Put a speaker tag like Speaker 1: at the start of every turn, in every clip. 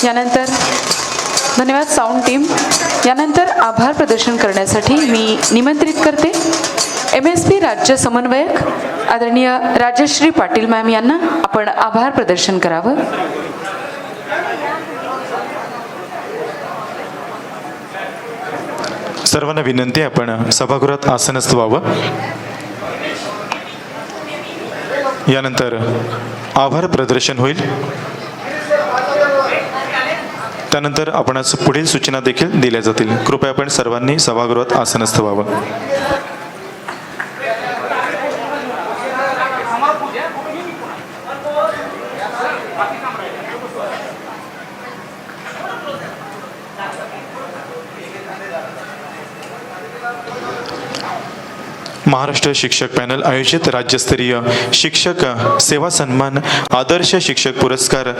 Speaker 1: यानंतर धन्यवाद sound team. यानंतर आभार प्रदर्शन करण्यासाठी मी निमंत्रित करते MSP राज्य समन्वयक आदरणीय राजश्री पाटील मॅम यांना. आपण आभार प्रदर्शन करावं.
Speaker 2: सर्वांना विनंती आहे आपण सभागृहात आसनस्थ व्हावं. यानंतर आभार प्रदर्शन होईल. त्यानंतर आपणास पुढील सूचना देखील दिल्या जातील. कृपया आपण सर्वांनी सभागृहात आसनस्थ व्हावं. महाराष्ट्र शिक्षक पॅनल आयोजित राज्यस्तरीय शिक्षक सेवा सन्मान आदर्श शिक्षक पुरस्कार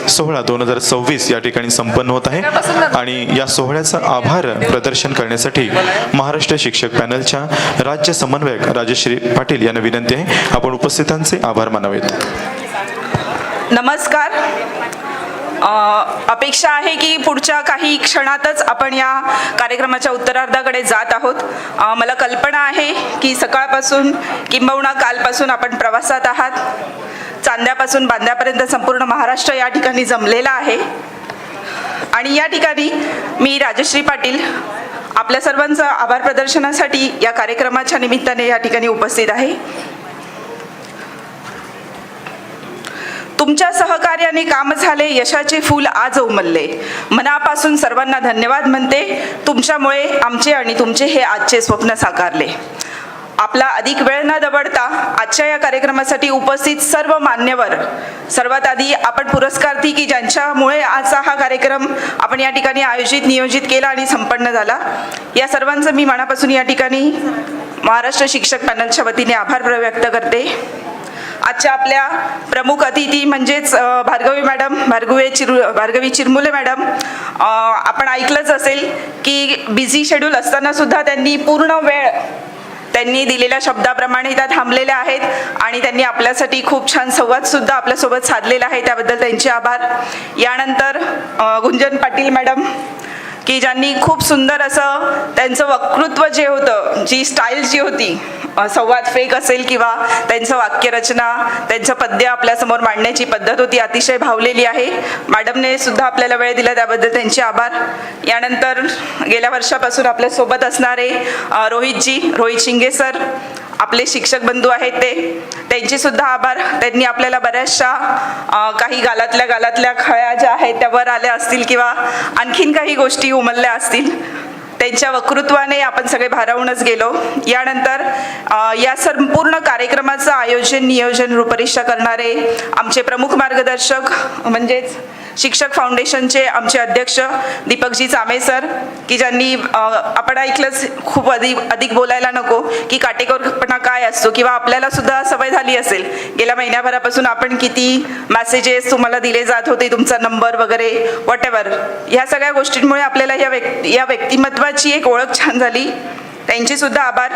Speaker 2: सोहळा 2026 या ठिकाणी संपन्न होत आहे. आणि या सोहळ्याचा आभार प्रदर्शन करण्यासाठी महाराष्ट्र शिक्षक पॅनलच्या राज्य समन्वयक राजश्री पाटील यांना विनंती आहे आपण उपस्थितांचे आभार मानावेत.
Speaker 3: नमस्कार. अपेक्षा आहे की पुढच्या काही क्षणातच आपण या कार्यक्रमाच्या उत्तरार्धाकडे जात आहोत. मला कल्पना आहे की सकाळपासून किंबहुना कालपासून आपण प्रवासात आहात. चांद्यापासून बांद्यापर्यंत संपूर्ण महाराष्ट्र या ठिकाणी जमलेला आहे. आणि या ठिकाणी मी राजश्री पाटील आपल्या सर्वांचं आभार प्रदर्शनासाठी या कार्यक्रमाच्या निमित्ताने या ठिकाणी उपस्थित आहे. तुमच्या सहकार्याने काम झाले, यशाचे फूल आज उमलले. मनापासून सर्वांना धन्यवाद म्हणते. तुमच्यामुळे आमचे आणि तुमचे हे आजचे स्वप्न साकारले. आपला अधिक वेळ न दवडता आजच्या या कार्यक्रमासाठी उपस्थित सर्व मान्यवर, सर्वात आधी आपण पुरस्कार्थी की ज्यांच्यामुळे आजचा हा कार्यक्रम आपण या ठिकाणी नियोजित केला आणि संपन्न झाला, या सर्वांचं मी मनापासून या ठिकाणी महाराष्ट्र शिक्षक पॅनलच्या वतीने आभार व्यक्त करते. आजच्या आपल्या प्रमुख अतिथी म्हणजेच भार्गवी चिरमुले मॅडम, आपण ऐकलंच असेल की बिझी शेड्यूल असताना सुद्धा त्यांनी पूर्ण वेळ त्यांनी दिलेल्या शब्दाप्रमाणे त्या थांबलेल्या आहेत आणि त्यांनी आपल्यासाठी खूप छान संवाद सुद्धा आपल्यासोबत साधलेला आहे, त्याबद्दल त्यांचे आभार. यानंतर गुंजन पाटील मॅडम की ज्यांनी खूप सुंदर असं त्यांचं वक्तृत्व जे होतं, जी स्टाईल जी होती, संवाद फेक असेल किंवा त्यांचं वाक्यरचना, त्यांचं पद्य आपल्यासमोर मांडण्याची पद्धत होती, अतिशय भावलेली आहे. मॅडमने सुद्धा आपल्याला वेळ दिला त्याबद्दल त्यांचे आभार. यानंतर गेल्या वर्षापासून आपल्यासोबत असणारे रोहित शिंगे सर, आपले शिक्षक बंधू आहेत त्यांचे सुद्धा आभार. त्यांनी आपल्याला बऱ्याचशा काही गालातल्या खळ्या ज्या आहेत त्या वर आल्या असतील किंवा आणखीन काही गोष्टी उमलल्या असतील, त्यांच्या वक्तृत्वाने आपण सगळे भारावूनच गेलो. यानंतर या संपूर्ण कार्यक्रमाचं आयोजन नियोजन रूपरेषा करणारे आमचे प्रमुख मार्गदर्शक म्हणजेच शिक्षक फाउंडेशनचे आमचे अध्यक्ष दीपकजी चामे सर की ज्यांनी आपण ऐकलंच, खूप अधिक बोलायला नको की काटेकोरपणा काय असतो किंवा आपल्याला सुद्धा सवय झाली असेल. गेल्या महिन्याभरापासून आपण किती मेसेजेस तुम्हाला दिले जात होते, तुमचा नंबर वगैरे व्हॉटएव्हर, ह्या सगळ्या गोष्टींमुळे आपल्याला या व्यक्तिमत्वाची एक ओळख छान झाली, त्यांचे सुद्धा आभार.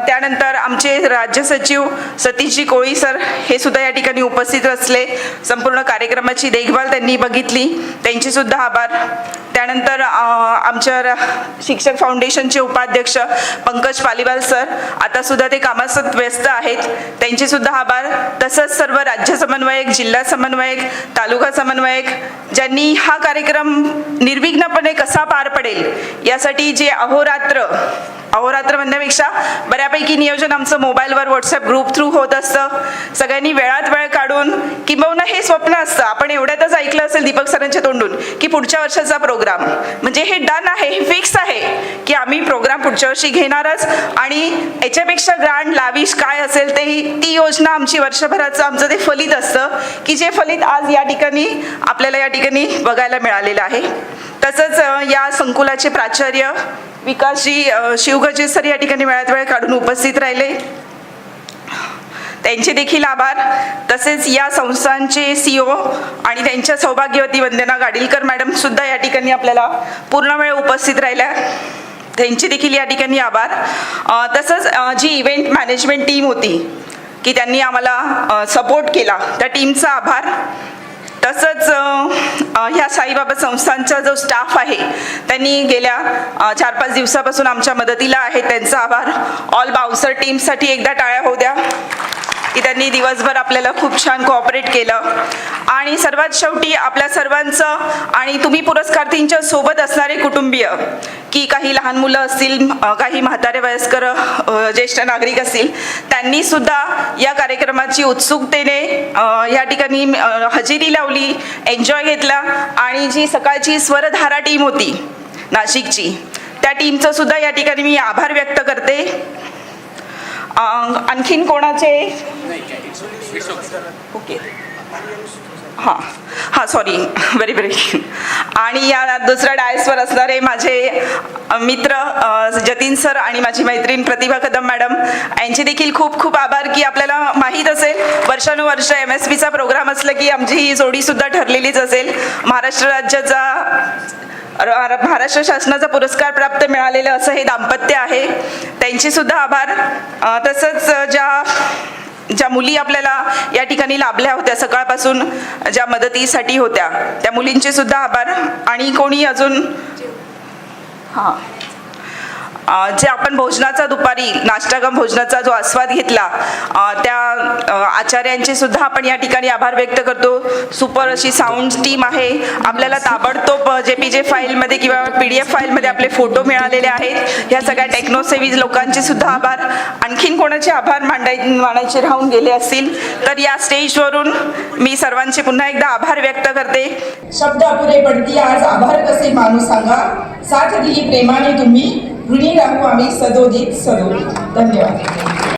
Speaker 3: त्यानंतर आमचे राज्य सचिव सतीशजी कोळी सर हे सुद्धा या ठिकाणी उपस्थित असले, संपूर्ण कार्यक्रमाची देखभाल त्यांनी बघितली, त्यांचे सुद्धा आभार. त्यानंतर आमच्या शिक्षक फाउंडेशनचे उपाध्यक्ष पंकज पालीवाल सर, आता सुद्धा ते कामात व्यस्त आहेत, त्यांचे सुद्धा आभार. तसंच सर्व राज्य समन्वयक, जिल्हा समन्वयक, तालुका समन्वयक ज्यांनी हा कार्यक्रम निर्विघ्नपणे कसा पार पडेल यासाठी जे अहोरात्र म्हणण्यापेक्षा बऱ्यापैकी नियोजन आमचं मोबाईलवर व्हॉट्सअप ग्रुप थ्रू होत असतं. सगळ्यांनी वेळात वेळ काढून, किंबहुना हे स्वप्न असतं, आपण एवढ्यातच ऐकलं असेल दीपक सरांच्या तोंडून की पुढच्या वर्षाचा प्रोग्राम, म्हणजे हे डन आहे, हे फिक्स आहे की आम्ही प्रोग्राम पुढच्या वर्षी घेणारच आणि याच्यापेक्षा ग्रँड लाविश काय असेल ती योजना आमची वर्षभराचं आमचं ते फलित असतं की जे फलित आज या ठिकाणी आपल्याला या ठिकाणी बघायला मिळालेलं आहे. तसंच या संकुलाचे प्राचार्य विकासजी शिवगजे सर या ठिकाणी वेळात वेळ काढून उपस्थित राहिले, त्यांचे देखील आभार. तसेच या संस्थांचे CEO आणि त्यांच्या सौभाग्यवती वंदना गाडीलकर मॅडम सुद्धा या ठिकाणी आपल्याला पूर्ण वेळ उपस्थित राहिल्या, त्यांचे देखील या ठिकाणी आभार. तसंच जी इव्हेंट मॅनेजमेंट टीम होती की त्यांनी आम्हाला सपोर्ट केला, त्या टीमचा आभार. तसंच ह्या साईबाबा संस्थांचा जो स्टाफ आहे त्यांनी गेल्या 4-5 दिवसापासून आमच्या मदतीला आहे. त्यांचा आभार. ऑल बाउन्सर टीमसाठी एकदा टाळ्या होऊ द्या की त्यांनी दिवसभर आपल्याला खूप छान कोऑपरेट केलं. आणि सर्वात शेवटी आपल्या सर्वांचं आणि तुम्ही पुरस्कारार्थींच्या सोबत असणारे कुटुंबीय, की काही लहान मुलं असतील, काही म्हातारे वयस्कर ज्येष्ठ नागरिक असतील, त्यांनी सुद्धा या कार्यक्रमाची उत्सुकतेने या ठिकाणी हजेरी लावली, एन्जॉय घेतला. आणि जी सकाळची स्वरधारा टीम होती नाशिकची, त्या टीमचं सुद्धा या ठिकाणी मी आभार व्यक्त करते. आणखीन कोणाचे? ओके, हां सॉरी, व्हेरी. आणि या दुसऱ्या डायसवर असणारे माझे मित्र जतीन सर आणि माझी मैत्रीण प्रतिभा कदम मॅडम, यांचे देखील खूप खूप आभार. की आपल्याला माहीत असेल, वर्षानुवर्ष MSPचा प्रोग्राम असलं की आमची ही जोडीसुद्धा ठरलेलीच असेल. महाराष्ट्र शासनाचा पुरस्कार प्राप्त मिळालेलं असं हे दाम्पत्य आहे, त्यांचे सुद्धा आभार. तसंच ज्या मुली आपल्याला या ठिकाणी लाभल्या होत्या, सकाळपासून ज्या मदतीसाठी होत्या, त्या मुलींचे सुद्धा आभार. आणि कोणी अजून जे आपण भोजनाचा दुपारी नाश्ता कम भोजनाचा जो आस्वाद घेतला, त्या आचार्यांचे सुद्धा आपण या ठिकाणी आभार व्यक्त करतो. सुपर अशी साऊंड टीम आहे. आपल्याला ताबडतोब JPG फाईलमध्ये किंवा PDF फाईलमध्ये आपले फोटो मिळालेले आहेत. ह्या सगळ्या टेक्नोसेव्हिज लोकांचे सुद्धा आभार. आणखीन कोणाचे आभार मानायचे राहून गेले असतील तर या स्टेजवरून मी सर्वांचे पुन्हा एकदा आभार व्यक्त करते.
Speaker 4: शब्द अपुरे पडती, आज आभार कसे मानू सांगा. साथ दिली प्रेमाने तुम्ही, ऋणी राहू आम्ही सदोदित सदोदित. धन्यवाद.